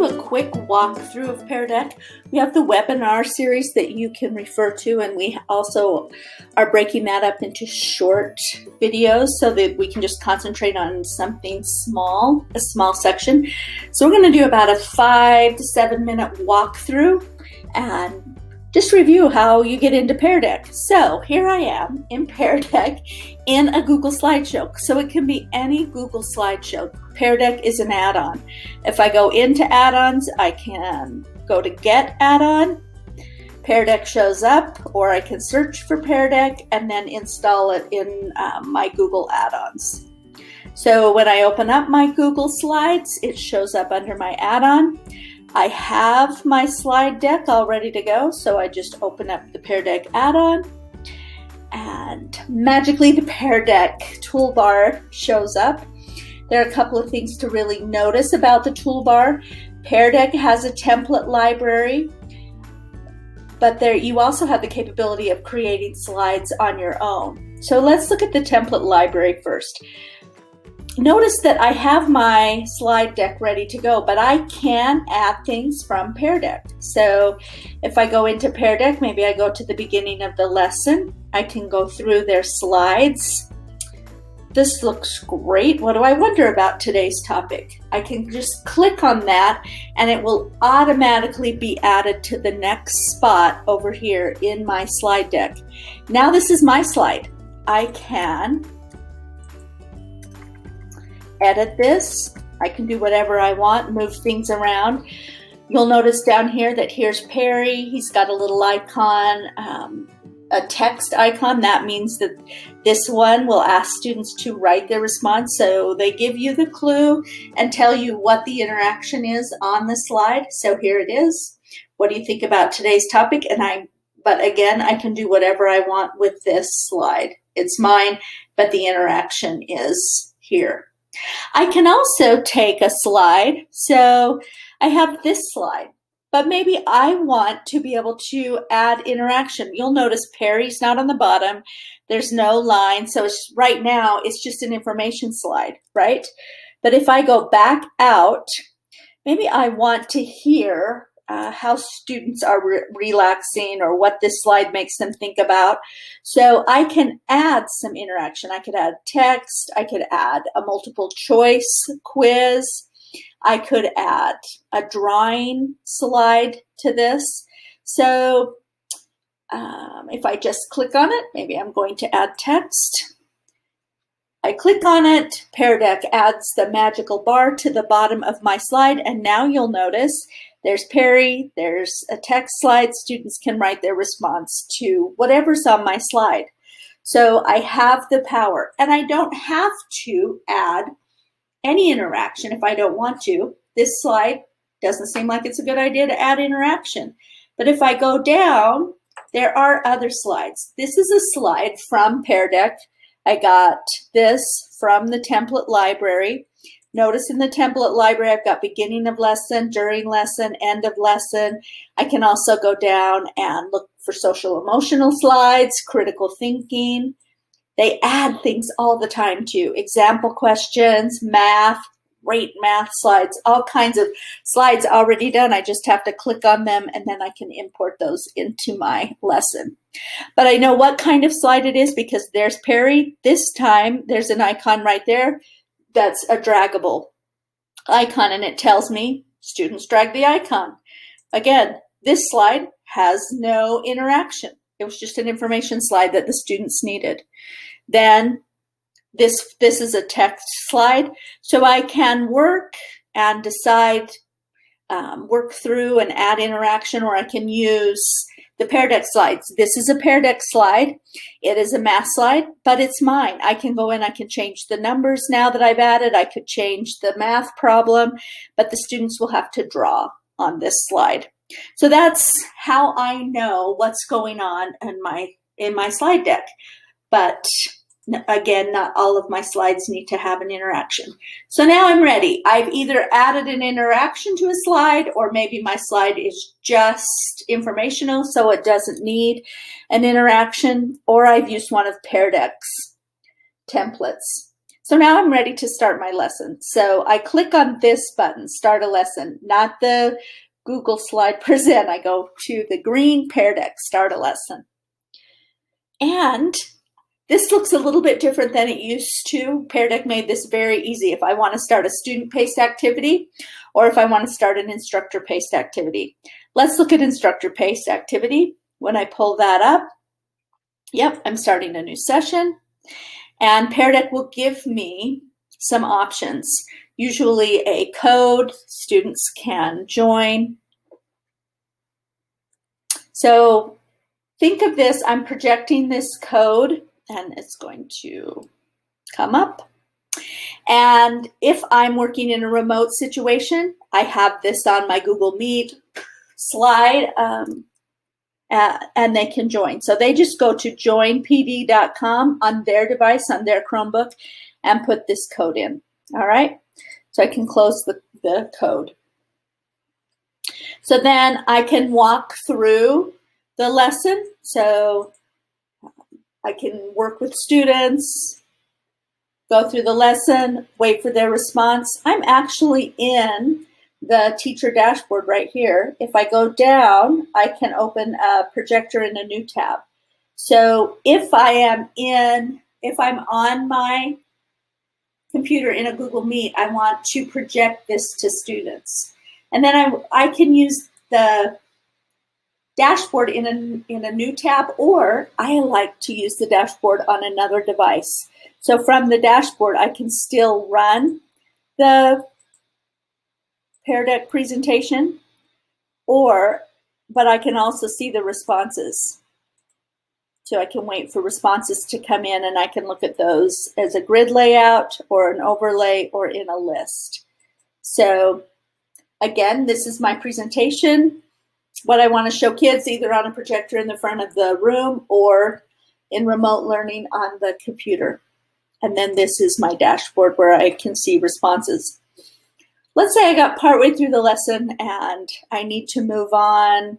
a quick walkthrough of Pear Deck. We have the webinar series that you can refer to, and we also are breaking that up into short videos so that we can just concentrate on something small, a small section. So we're going to do about a 5 to 7 minute walkthrough and just review how you get into Pear Deck. So here I am in Pear Deck in a Google slideshow. So it can be any Google slideshow. Pear Deck is an add-on. If I go into add-ons, I can go to get add-on. Pear Deck shows up, or I can search for Pear Deck and then install it in my Google add-ons. So when I open up my Google Slides, it shows up under my add-on. I have my slide deck all ready to go, so I just open up the Pear Deck add-on, and magically the Pear Deck toolbar shows up. There are a couple of things to really notice about the toolbar. Pear Deck has a template library, but you also have the capability of creating slides on your own. So let's look at the template library first. Notice that I have my slide deck ready to go, but I can add things from Pear Deck. So if I go into Pear Deck, maybe I go to the beginning of the lesson. I can go through their slides. This looks great. What do I wonder about today's topic? I can just click on that and it will automatically be added to the next spot over here in my slide deck. Now this is my slide. I can edit this. I can do whatever I want, move things around. You'll notice down here that here's Perry. He's got a little icon, a text icon. That means that this one will ask students to write their response. So they give you the clue and tell you what the interaction is on the slide. So here it is. What do you think about today's topic? But again, I can do whatever I want with this slide. It's mine, but the interaction is here. I can also take a slide. So I have this slide, but maybe I want to be able to add interaction. You'll notice Perry's not on the bottom. There's no line. So right now it's just an information slide, right? But if I go back out, maybe I want to hear how students are relaxing or what this slide makes them think about. So I can add some interaction. I could add text. I could add a multiple choice quiz. I could add a drawing slide to this. So if I just click on it, maybe I'm going to add text. I click on it, Pear Deck adds the magical bar to the bottom of my slide, and now you'll notice there's Perry, there's a text slide. Students can write their response to whatever's on my slide. So I have the power, and I don't have to add any interaction if I don't want to. This slide doesn't seem like it's a good idea to add interaction. But if I go down, there are other slides. This is a slide from Pear Deck. I got this from the template library. Notice in the template library, I've got beginning of lesson, during lesson, end of lesson. I can also go down and look for social emotional slides, critical thinking. They add things all the time too. Example questions, math, great math slides, all kinds of slides already done. I just have to click on them and then I can import those into my lesson. But I know what kind of slide it is because there's Perry. This time there's an icon right there that's a draggable icon, and it tells me students drag the icon. Again, this slide has no interaction. It was just an information slide that the students needed. Then this is a text slide, so I can work and decide, work through and add interaction, or I can use the Pear Deck slides. This is a Pear Deck slide. It is a math slide, but it's mine. I can go in, I can change the numbers now that I've added. I could change the math problem, but the students will have to draw on this slide. So that's how I know what's going on in my slide deck. But again, not all of my slides need to have an interaction. So now I'm ready. I've either added an interaction to a slide, or maybe my slide is just informational, so it doesn't need an interaction, or I've used one of Pear Deck's templates. So now I'm ready to start my lesson. So I click on this button, Start a Lesson, not the Google Slide Present. I go to the green Pear Deck, Start a Lesson. And this looks a little bit different than it used to. Pear Deck made this very easy if I want to start a student-paced activity or if I want to start an instructor-paced activity. Let's look at instructor-paced activity. When I pull that up, yep, I'm starting a new session. And Pear Deck will give me some options, usually a code students can join. So think of this, I'm projecting this code and it's going to come up. And if I'm working in a remote situation, I have this on my Google Meet slide and they can join. So they just go to joinpd.com on their device, on their Chromebook, and put this code in. All right, so I can close the code. So then I can walk through the lesson. So I can work with students, go through the lesson, wait for their response. I'm actually in the teacher dashboard right here. If I go down, I can open a projector in a new tab. So if I'm on my computer in a Google Meet, I want to project this to students. And then I can use the dashboard in a new tab, or I like to use the dashboard on another device. So from the dashboard, I can still run the Pear Deck presentation, but I can also see the responses. So I can wait for responses to come in and I can look at those as a grid layout or an overlay or in a list. So again, this is my presentation. What I want to show kids either on a projector in the front of the room or in remote learning on the computer. And then this is my dashboard where I can see responses. Let's say I got partway through the lesson and I need to move on,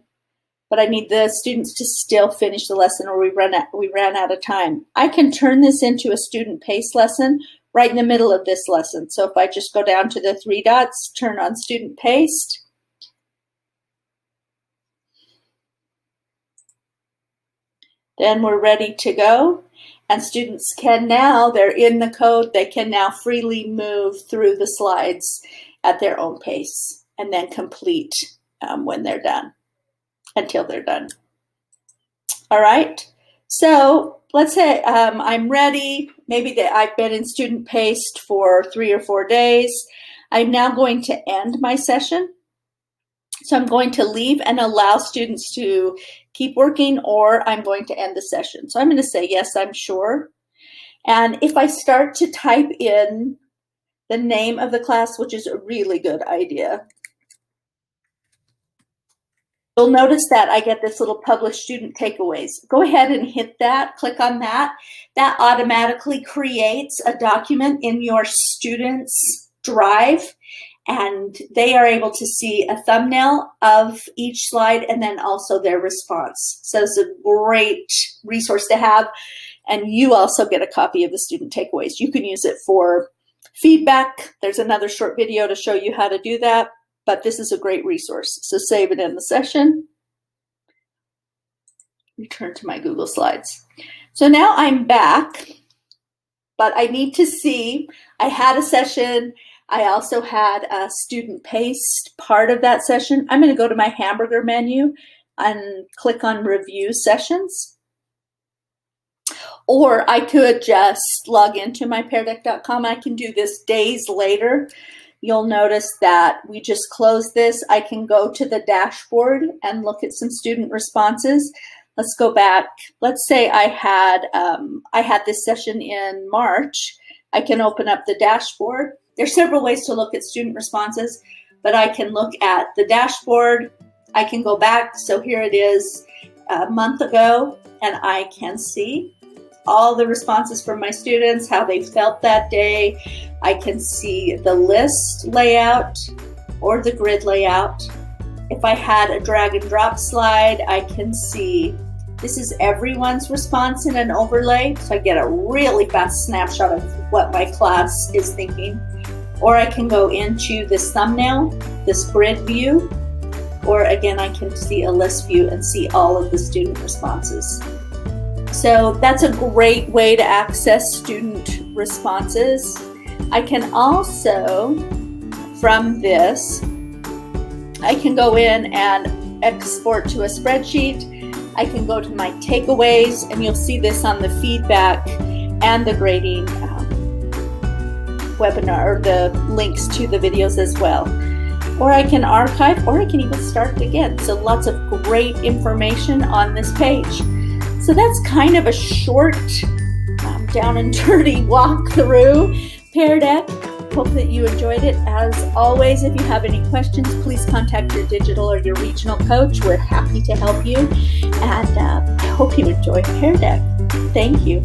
but I need the students to still finish the lesson or we ran out of time. I can turn this into a student-paced lesson right in the middle of this lesson. So if I just go down to the 3 dots, turn on student-paced, then we're ready to go. And students can now, they're in the code, they can now freely move through the slides at their own pace and then complete when they're done, until they're done. All right, so let's say I'm ready. Maybe I've been in student paced for 3 or 4 days. I'm now going to end my session. So I'm going to leave and allow students to keep working, or I'm going to end the session. So I'm going to say, yes, I'm sure. And if I start to type in the name of the class, which is a really good idea, you'll notice that I get this little published student takeaways. Go ahead and hit that, click on that. That automatically creates a document in your students' drive, and they are able to see a thumbnail of each slide and then also their response. So it's a great resource to have. And you also get a copy of the student takeaways. You can use it for feedback. There's another short video to show you how to do that, but this is a great resource. So save it in the session. Return to my Google Slides. So now I'm back, but I need to see, I had a session. I also had a student-paced part of that session. I'm going to go to my hamburger menu and click on Review Sessions. Or I could just log into my peardeck.com. I can do this days later. You'll notice that we just closed this. I can go to the dashboard and look at some student responses. Let's go back. Let's say I had this session in March. I can open up the dashboard. There's several ways to look at student responses, but I can look at the dashboard. I can go back. So here it is a month ago, and I can see all the responses from my students, how they felt that day. I can see the list layout or the grid layout. If I had a drag and drop slide, I can see This is everyone's response in an overlay, so I get a really fast snapshot of what my class is thinking. Or I can go into this thumbnail, this grid view, or again, I can see a list view and see all of the student responses. So that's a great way to access student responses. I can also, from this, I can go in and export to a spreadsheet. I can go to my takeaways, and you'll see this on the feedback and the grading webinar, or the links to the videos as well. Or I can archive, or I can even start it again. So lots of great information on this page. So that's kind of a short, down and dirty walk through Pear Deck. Hope that you enjoyed it. As always, if you have any questions, please contact your digital or your regional coach. We're happy to help you. And I hope you enjoy Pear Deck. Thank you.